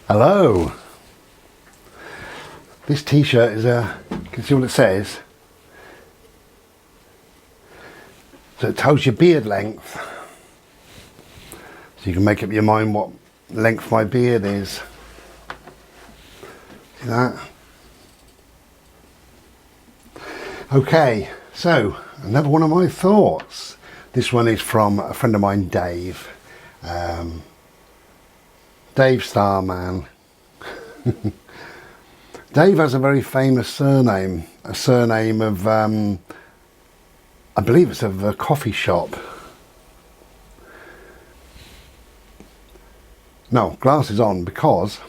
Hello. This t-shirt is you can see what it says. So it tells you beard length. So you can make up your mind what length my beard is. See that? Okay, so another one of my thoughts. This one is from a friend of mine, Dave. Dave Starman. Dave has a very famous surname, a surname of, I believe it's of a coffee shop. No, glasses on because,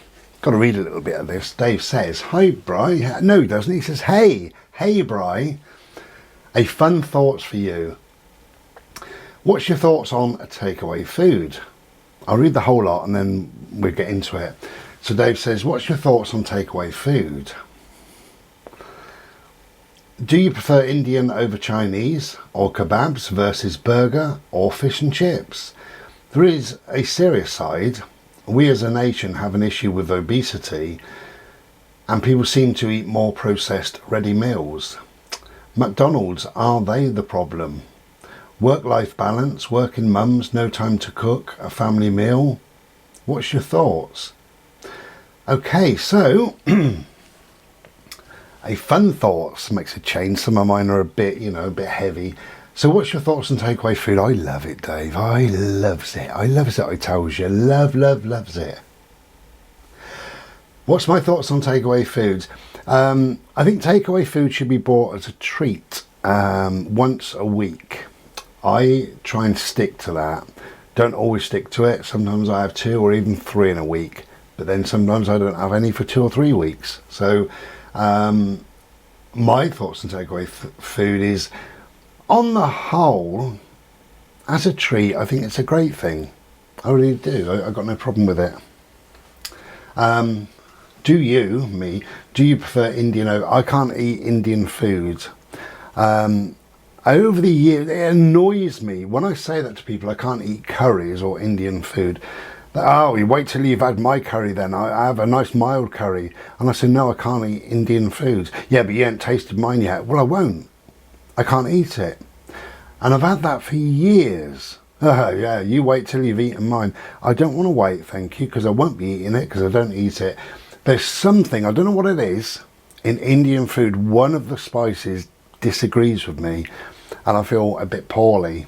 got to read a little bit of this. Dave says, "Hi Bri." No, he doesn't. He says, hey Bri, a fun thoughts for you. What's your thoughts on takeaway food? I'll read the whole lot and then we'll get into it. So Dave says, what's your thoughts on takeaway food? Do you prefer Indian over Chinese, or kebabs versus burger or fish and chips? There is a serious side. We as a nation have an issue with obesity and people seem to eat more processed ready meals. McDonald's, are they the problem? Work-life balance, working mums, no time to cook, a family meal. What's your thoughts? Okay, so a fun thoughts makes a change. Some of mine are a bit, a bit heavy. So what's your thoughts on takeaway food? I love it, Dave. I loves it. I loves it, I tells you. Loves it. What's my thoughts on takeaway foods? I think takeaway food should be bought as a treat once a week. I try and stick to that. Don't always stick to it. Sometimes I have 2 or even 3 in a week, but then sometimes I don't have any for 2 or 3 weeks. So my thoughts on takeaway food is, on the whole, as a treat, I think it's a great thing. I really do. I've got no problem with it. Do you prefer Indian? I can't eat Indian food. Over the years, it annoys me when I say that to people. I can't eat curries or Indian food. Oh, you wait till you've had my curry then. I have a nice mild curry. And I say, no, I can't eat Indian foods. Yeah, but you ain't tasted mine yet. Well, I won't. I can't eat it. And I've had that for years. Oh, yeah, you wait till you've eaten mine. I don't want to wait, thank you, because I won't be eating it because I don't eat it. There's something, I don't know what it is, in Indian food, one of the spices disagrees with me and I feel a bit poorly.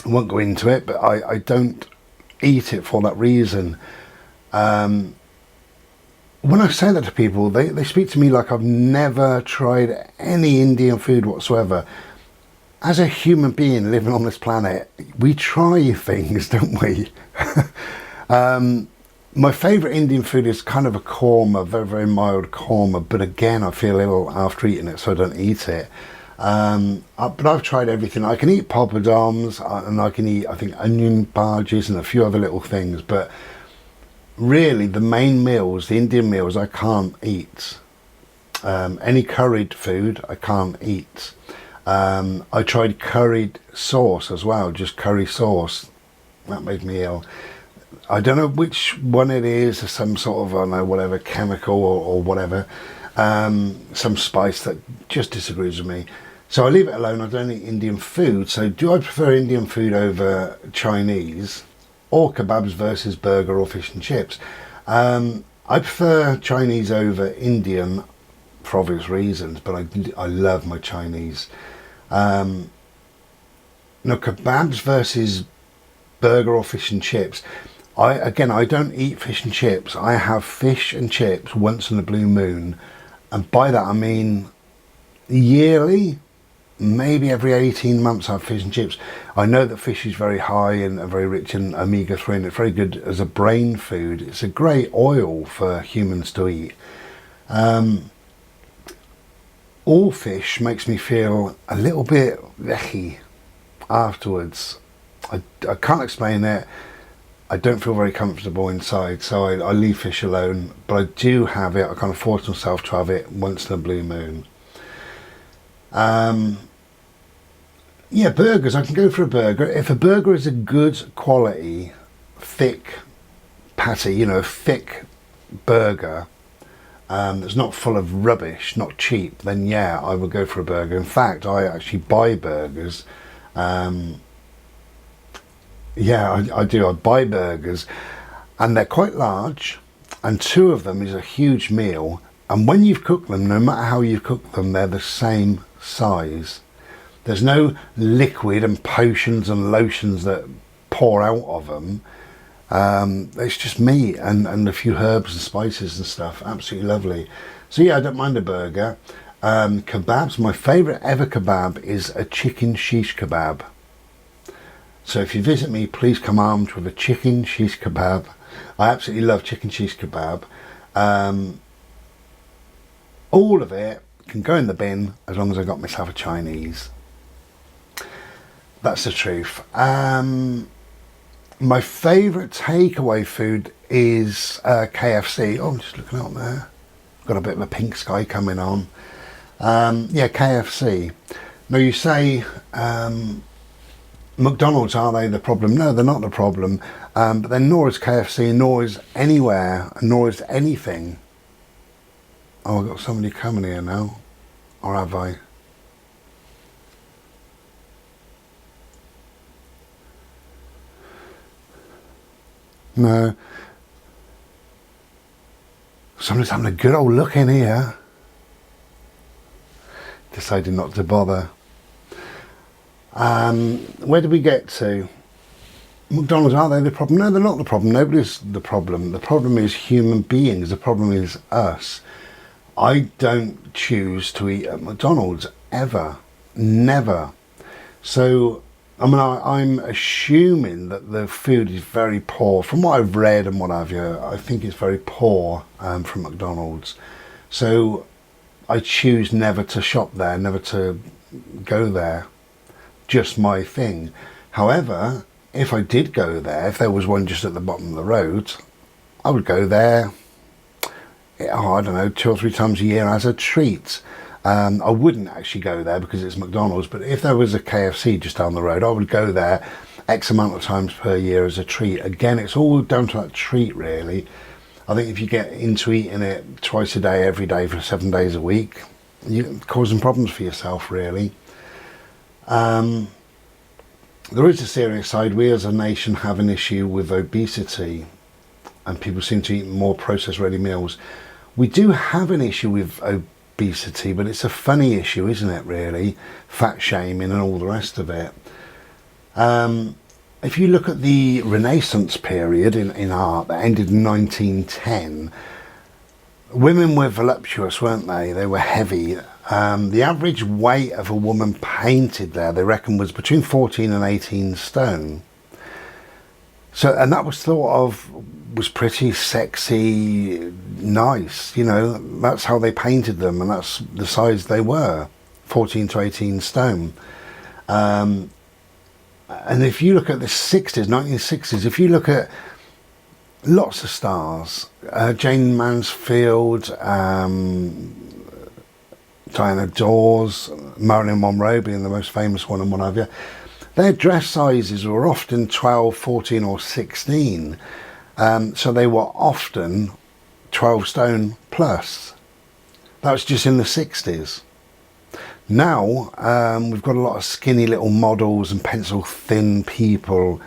I won't go into it, but I don't eat it for that reason. When I say that to people, they speak to me like I've never tried any Indian food whatsoever. As a human being living on this planet, we try things, don't we? My favourite Indian food is kind of a korma, very, very mild korma, but again, I feel ill after eating it, so I don't eat it. But I've tried everything. I can eat poppadoms, and I can eat, I think, onion bhajis and a few other little things, but really the main meals, the Indian meals, I can't eat. Any curried food, I can't eat. I tried curried sauce as well, just curry sauce. That made me ill. I don't know which one it is, some sort of, I don't know, whatever, chemical or whatever, some spice that just disagrees with me. So I leave it alone. I don't eat Indian food. So do I prefer Indian food over Chinese, or kebabs versus burger or fish and chips? I prefer Chinese over Indian for obvious reasons, but I love my Chinese. No, kebabs versus burger or fish and chips. I don't eat fish and chips. I have fish and chips once in a blue moon, and by that I mean yearly, maybe every 18 months I have fish and chips. I know that fish is very high and very rich in omega-3, and it's very good as a brain food. It's a great oil for humans to eat. All fish makes me feel a little bit yucky afterwards. I can't explain it. I don't feel very comfortable inside, so I leave fish alone, but I do have it. I kind of force myself to have it once in a blue moon. Yeah, burgers, I can go for a burger. If a burger is a good quality, thick patty, thick burger that's not full of rubbish, not cheap, then yeah, I would go for a burger. In fact, I actually buy burgers. Yeah, I do. I buy burgers, and they're quite large, and two of them is a huge meal. And when you've cooked them, no matter how you cook them, they're the same size. There's no liquid and potions and lotions that pour out of them. It's just meat and a few herbs and spices and stuff. Absolutely lovely. So yeah, I don't mind a burger. Kebabs, my favourite ever kebab is a chicken shish kebab. So if you visit me, please come armed with a chicken shish kebab. I absolutely love chicken shish kebab. All of it can go in the bin as long as I got myself a Chinese. That's the truth. My favourite takeaway food is KFC. Oh, I'm just looking out there. Got a bit of a pink sky coming on. Yeah, KFC. Now you say McDonald's, are they the problem? No, they're not the problem. But then nor is KFC, nor is anywhere, nor is anything. Oh, I've got somebody coming here now. Or have I? No. Somebody's having a good old look in here. Decided not to bother. Where did we get to? McDonald's, are they the problem? No, they're not the problem. Nobody's the problem. The problem is human beings. The problem is us. I don't choose to eat at McDonald's ever. Never. So, I mean, I'm assuming that the food is very poor. From what I've read and what have you, I think it's very poor from McDonald's. So, I choose never to shop there, never to go there. Just my thing. However, if I did go there, if there was one just at the bottom of the road, I would go there, I don't know, 2 or 3 times a year as a treat. I wouldn't actually go there because it's McDonald's, but if there was a KFC just down the road, I would go there X amount of times per year as a treat. Again, it's all down to that treat, really. I think if you get into eating it twice a day, every day for 7 days a week, you're causing problems for yourself, really. There is a serious side. We as a nation have an issue with obesity, and people seem to eat more processed ready meals. We do have an issue with obesity, but it's a funny issue, isn't it, really? Fat shaming and all the rest of it. If you look at the Renaissance period in art that ended in 1910, women were voluptuous, weren't they? They were heavy. The average weight of a woman painted there, they reckon, was between 14 and 18 stone. So, and that was thought of was pretty sexy, nice, you know, that's how they painted them, and that's the size they were, 14 to 18 stone. And if you look at the 60s, 1960s, if you look at lots of stars, Jane Mansfield, Diana Dawes, Marilyn Monroe being the most famous one and what have you, their dress sizes were often 12, 14 or 16. So they were often 12 stone plus. That was just in the 60s. Now, we've got a lot of skinny little models and pencil thin people,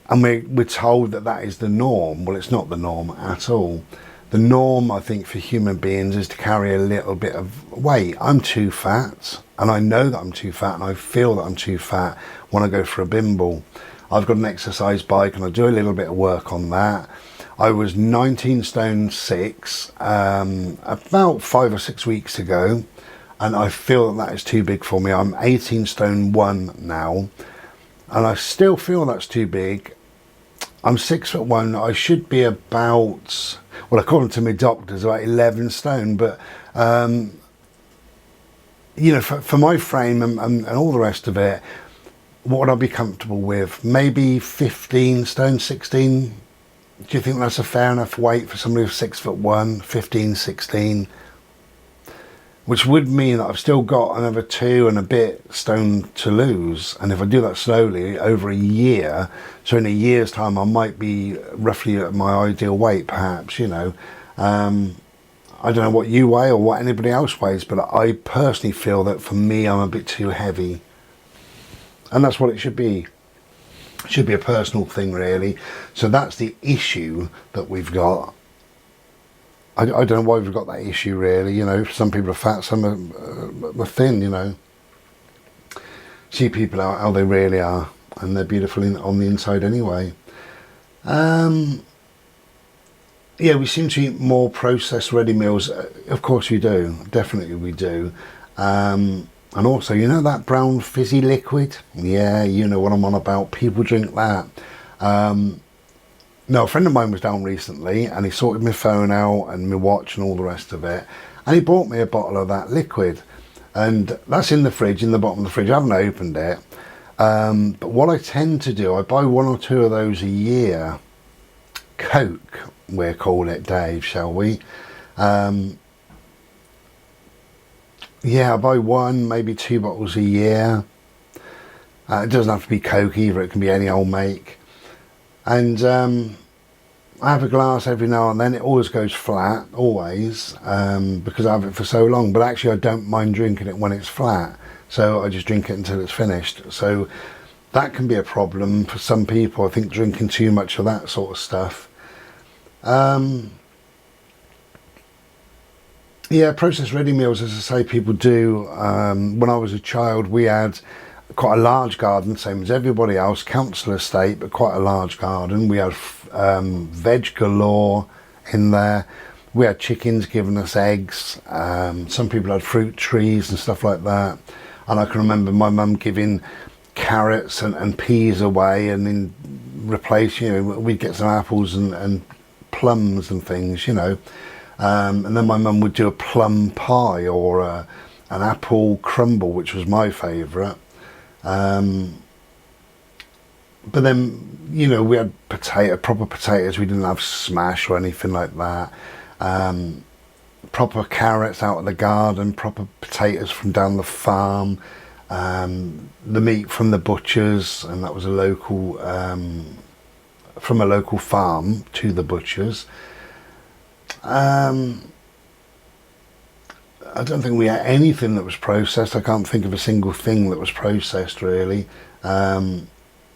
and we're told that that is the norm. Well, it's not the norm at all. The norm, I think, for human beings is to carry a little bit of weight. I'm too fat, and I know that I'm too fat, and I feel that I'm too fat when I go for a bimble. I've got an exercise bike, and I do a little bit of work on that. I was 19 stone 6 about 5 or 6 weeks ago, and I feel that is too big for me. I'm 18 stone 1 now, and I still feel that's too big. I'm 6'1". I should be about, well, according to my doctors, about 11 stone. But you know, for my frame and all the rest of it, what would I be comfortable with? Maybe 15 stone, 16. Do you think that's a fair enough weight for somebody who's 6'1", 15, 16? which would mean that I've still got another 2 and a bit stone to lose. And if I do that slowly over a year, so in a year's time I might be roughly at my ideal weight, perhaps, you know. I don't know what you weigh or what anybody else weighs, but I personally feel that for me I'm a bit too heavy, and that's what it should be. It should be a personal thing, really. So that's the issue that we've got. I don't know why we've got that issue, really. You know, some people are fat, some are thin, you know. See people how they really are, and they're beautiful on the inside anyway. Yeah, we seem to eat more processed ready meals. Of course we do, definitely we do. And also, you know that brown fizzy liquid? Yeah, you know what I'm on about. People drink that. No, a friend of mine was down recently and he sorted my phone out and my watch and all the rest of it. And he bought me a bottle of that liquid. And that's in the fridge, in the bottom of the fridge. I haven't opened it. But what I tend to do, I buy 1 or 2 of those a year. Coke, we'll call it, Dave, shall we? Yeah, I buy 1, maybe 2 bottles a year. It doesn't have to be Coke either, it can be any old make. And I have a glass every now and then. It always goes flat, always, because I have it for so long. But actually I don't mind drinking it when it's flat. So I just drink it until it's finished. So that can be a problem for some people, I think, drinking too much of that sort of stuff. Yeah, processed ready meals, as I say, people do. When I was a child, we had quite a large garden, same as everybody else, council estate, but quite a large garden. We had veg galore in there. We had chickens giving us eggs. Some people had fruit trees and stuff like that. And I can remember my mum giving carrots and peas away, and in replace, you know, we'd get some apples and plums and things, you know. And then my mum would do a plum pie or an apple crumble, which was my favourite. But then, you know, we had proper potatoes. We didn't have smash or anything like that. Proper carrots out of the garden, proper potatoes from down the farm, the meat from the butchers, and that was a local, from a local farm to the butchers. I don't think we had anything that was processed. I can't think of a single thing that was processed, really.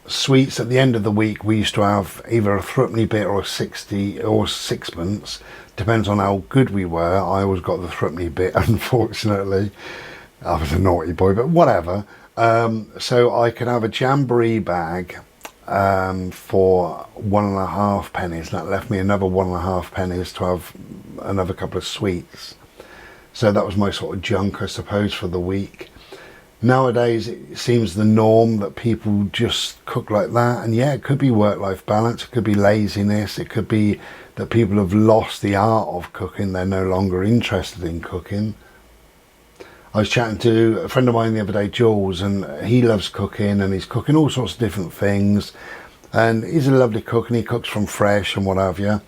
Sweets, at the end of the week, we used to have either a threepenny bit or a 60 or sixpence. Depends on how good we were. I always got the threepenny bit, unfortunately. I was a naughty boy, but whatever. So I could have a jamboree bag for 1.5 pennies. That left me another 1.5 pennies to have another couple of sweets. So that was my sort of junk, I suppose, for the week. Nowadays, it seems the norm that people just cook like that. And yeah, it could be work-life balance. It could be laziness. It could be that people have lost the art of cooking. They're no longer interested in cooking. I was chatting to a friend of mine the other day, Jules, and he loves cooking, and he's cooking all sorts of different things. And he's a lovely cook, and he cooks from fresh and what have you.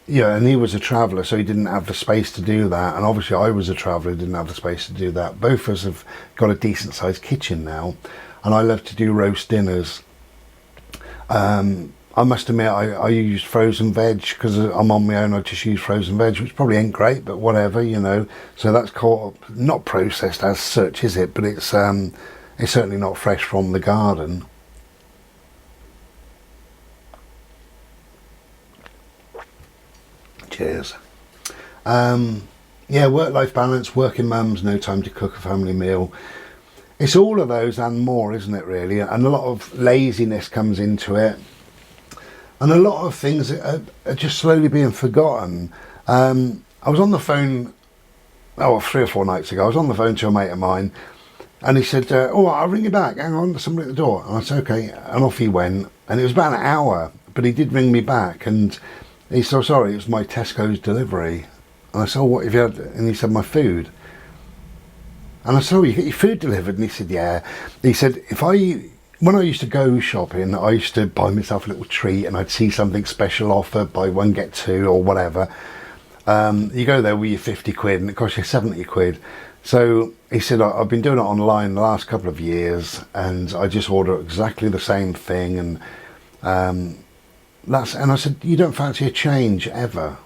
Yeah, and he was a traveller, so he didn't have the space to do that. And obviously I was a traveller, didn't have the space to do that. Both of us have got a decent sized kitchen now, and I love to do roast dinners. I must admit, I use frozen veg because I'm on my own. I just use frozen veg, which probably ain't great, but whatever, you know. So that's not processed as such, is it? But it's certainly not fresh from the garden. Cheers. Yeah, work-life balance, working mums, no time to cook a family meal. It's all of those and more, isn't it, really? And a lot of laziness comes into it. And a lot of things are just slowly being forgotten. I was on the phone, 3 or 4 nights ago, I was on the phone to a mate of mine, and he said, oh, I'll ring you back, hang on, there's somebody at the door. And I said, okay, and off he went. And it was about an hour, but he did ring me back, and he said, oh, sorry, it was my Tesco's delivery. And I said, oh, what have you had? And he said, my food. And I said, oh, you get your food delivered? And he said, yeah. He said, when I used to go shopping, I used to buy myself a little treat, and I'd see something special offer, buy one, get two, or whatever. You go there with your 50 quid and it costs you 70 quid. So he said, I've been doing it online the last couple of years and I just order exactly the same thing. And and I said, you don't fancy a change ever?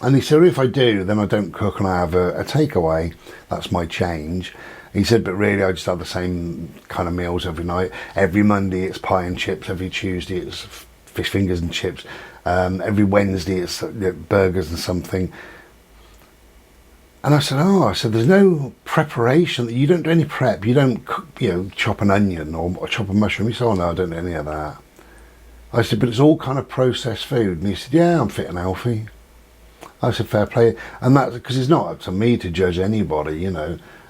And he said, if I do, then I don't cook and I have a takeaway. That's my change. He said, but really I just have the same kind of meals every night. Every Monday it's pie and chips. Every Tuesday it's fish fingers and chips. Every Wednesday it's burgers and something. And I said, there's no preparation. You don't do any prep. You don't cook, chop an onion or chop a mushroom. He said, oh no, I don't do any of that. I said, but it's all kind of processed food. And he said, yeah, I'm fit and healthy. I said, fair play. And that's because it's not up to me to judge anybody,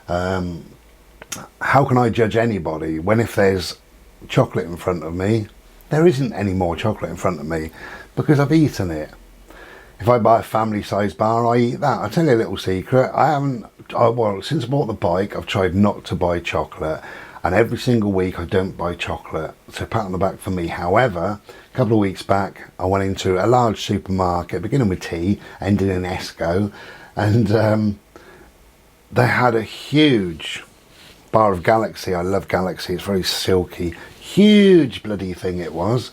How can I judge anybody when if there's chocolate in front of me, there isn't any more chocolate in front of me because I've eaten it. If I buy a family size bar, I eat that. I'll tell you a little secret. Since I bought the bike, I've tried not to buy chocolate. And every single week I don't buy chocolate. So pat on the back for me. However, a couple of weeks back, I went into a large supermarket, beginning with T, ending in Esco. And they had a huge bar of Galaxy. I love Galaxy. It's very silky. Huge bloody thing it was.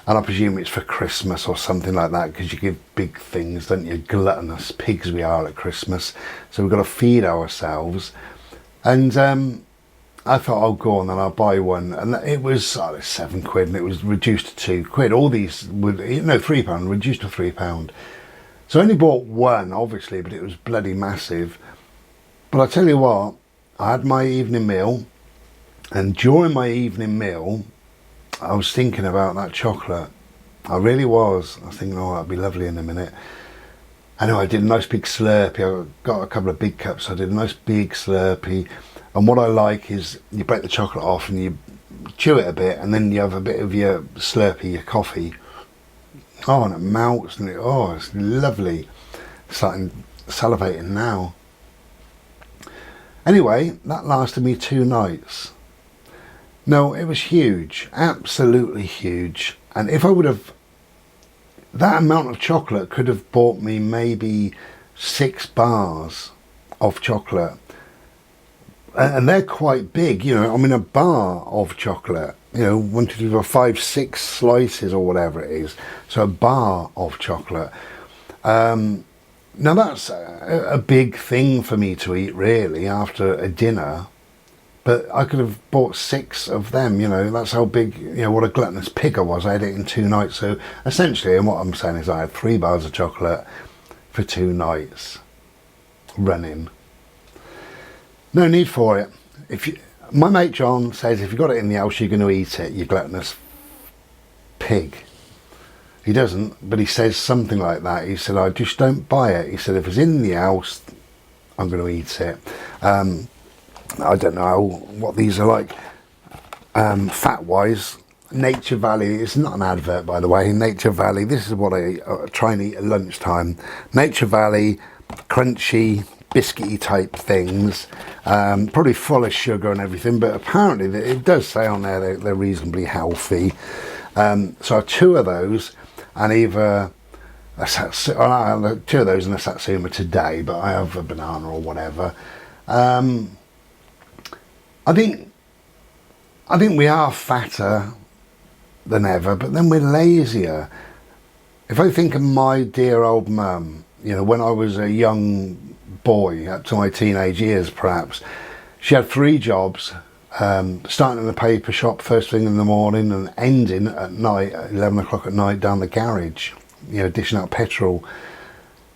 And I presume it's for Christmas or something like that, because you give big things, don't you? Gluttonous pigs we are at Christmas. So we've got to feed ourselves. And I thought, oh, go on, then I'll buy one. And it was £7 and it was reduced to £2. All these would, £3, reduced to £3. So I only bought one, obviously, but it was bloody massive. But I tell you what, I had my evening meal. And during my evening meal, I was thinking about that chocolate. I really was. I was thinking, oh, that'd be lovely in a minute. I know I did a nice big Slurpee. I got a couple of big cups. So I did a nice big Slurpee. And what I like is you break the chocolate off and you chew it a bit, and then you have a bit of your Slurpee, your coffee. Oh, and it melts, and it's lovely. Starting salivating now. Anyway, that lasted me 2 nights. No, it was huge, absolutely huge. And if I would have, that amount of chocolate could have bought me maybe 6 bars of chocolate. And they're quite big, a bar of chocolate, 1, 2, 3, 4, 5, 6 slices or whatever it is. So a bar of chocolate. Now that's a big thing for me to eat really after a dinner. But I could have bought 6 of them, that's how big, what a gluttonous pig I was. I had it in 2 nights. So essentially, and what I'm saying is I had 3 bars of chocolate for 2 nights running. No need for it. My mate John says, if you got it in the house, you're going to eat it, you gluttonous pig. He doesn't, but he says something like that. He said, I just don't buy it. He said, if it's in the house, I'm going to eat it. I don't know what these are like fat-wise. Nature Valley, it's not an advert by the way, Nature Valley, this is what I try and eat at lunchtime. Nature Valley, crunchy, biscuity type things, probably full of sugar and everything, but apparently it does say on there they're reasonably healthy. So I have 2 of those, and either I have 2 of those and a satsuma today, but I have a banana or whatever. I think we are fatter than ever, but then we're lazier. If I think of my dear old mum, when I was a young boy, up to my teenage years perhaps, she had 3 jobs, starting in the paper shop first thing in the morning and ending at night, at 11 o'clock at night, down the garage, dishing out petrol,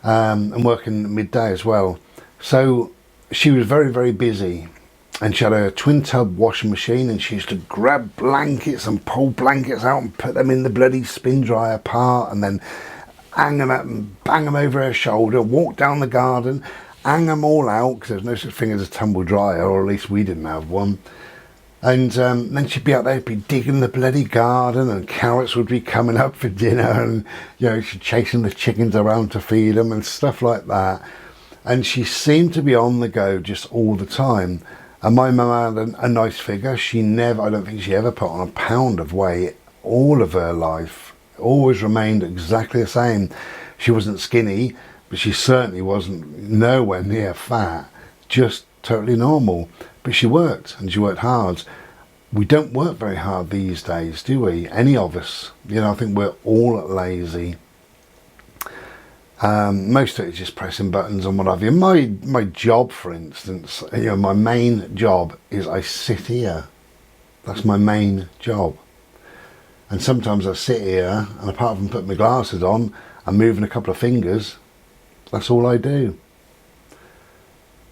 and working midday as well. So she was very, very busy. And she had a twin tub washing machine, and she used to grab blankets and pull blankets out and put them in the bloody spin dryer part, and then hang them up and bang them over her shoulder, walk down the garden, hang them all out, because there's no such thing as a tumble dryer, or at least we didn't have one. And then she'd be out there, be digging the bloody garden, and carrots would be coming up for dinner, and she'd chasing the chickens around to feed them and stuff like that. And she seemed to be on the go just all the time. And my mum had a nice figure. I don't think she ever put on a pound of weight all of her life. Always remained exactly the same. She wasn't skinny, but she certainly wasn't nowhere near fat, just totally normal. But she worked, and she worked hard. We don't work very hard these days, do we? Any of us. You know, I think we're all lazy. Most of it is just pressing buttons and what have you. My job, for instance, you know, my main job is I sit here. That's my main job. And sometimes I sit here, and apart from putting my glasses on and moving a couple of fingers, that's all I do.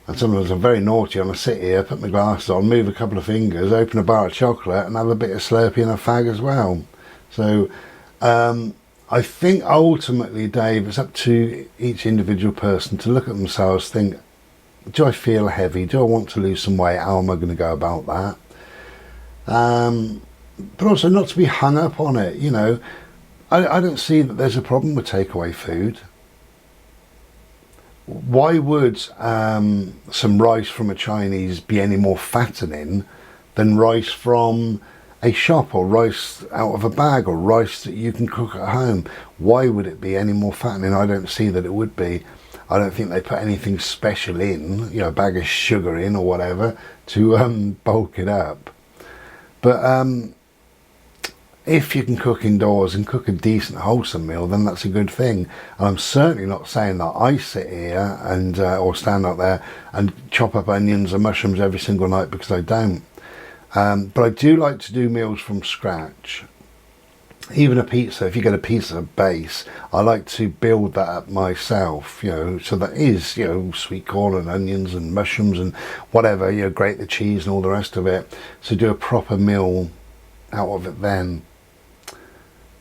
And sometimes I'm very naughty and I sit here, put my glasses on, move a couple of fingers, open a bar of chocolate and have a bit of Slurpee and a fag as well. So I think ultimately, Dave, it's up to each individual person to look at themselves, think, do I feel heavy? Do I want to lose some weight? How am I going to go about that? But also not to be hung up on it, you know. I don't see that there's a problem with takeaway food. Why would some rice from a Chinese be any more fattening than rice from a shop, or rice out of a bag, or rice that you can cook at home? Why would it be any more fattening? I don't see that it would be. I don't think they put anything special in, you know, a bag of sugar in or whatever to bulk it up. But if you can cook indoors and cook a decent wholesome meal, then that's a good thing. And I'm certainly not saying that I sit here and or stand out there and chop up onions and mushrooms every single night, because I don't. But I do like to do meals from scratch. Even a pizza, if you get a pizza base, I like to build that up myself, you know, so that is, you know, sweet corn and onions and mushrooms and whatever, you know, grate the cheese and all the rest of it. So do a proper meal out of it then.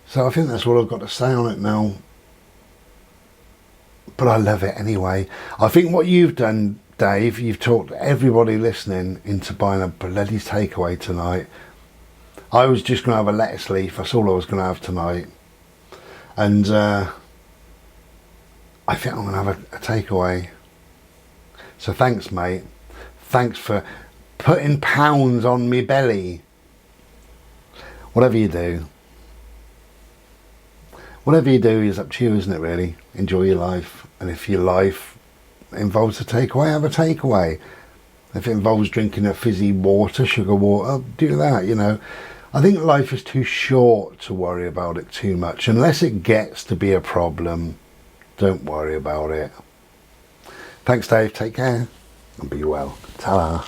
So I think that's what I've got to say on it now. But I love it anyway. I think what you've done, Dave, you've talked everybody listening into buying a bloody takeaway tonight. I was just going to have a lettuce leaf. That's all I was going to have tonight. And I think I'm going to have a takeaway. So thanks, mate. Thanks for putting pounds on me belly. Whatever you do. Whatever you do is up to you, isn't it, really? Enjoy your life. And if your life involves a takeaway, have a takeaway. If it involves drinking a fizzy water, sugar water, do that, you know. I think life is too short to worry about it too much. Unless it gets to be a problem, don't worry about it. Thanks, Dave. Take care and be well. Ta-ra.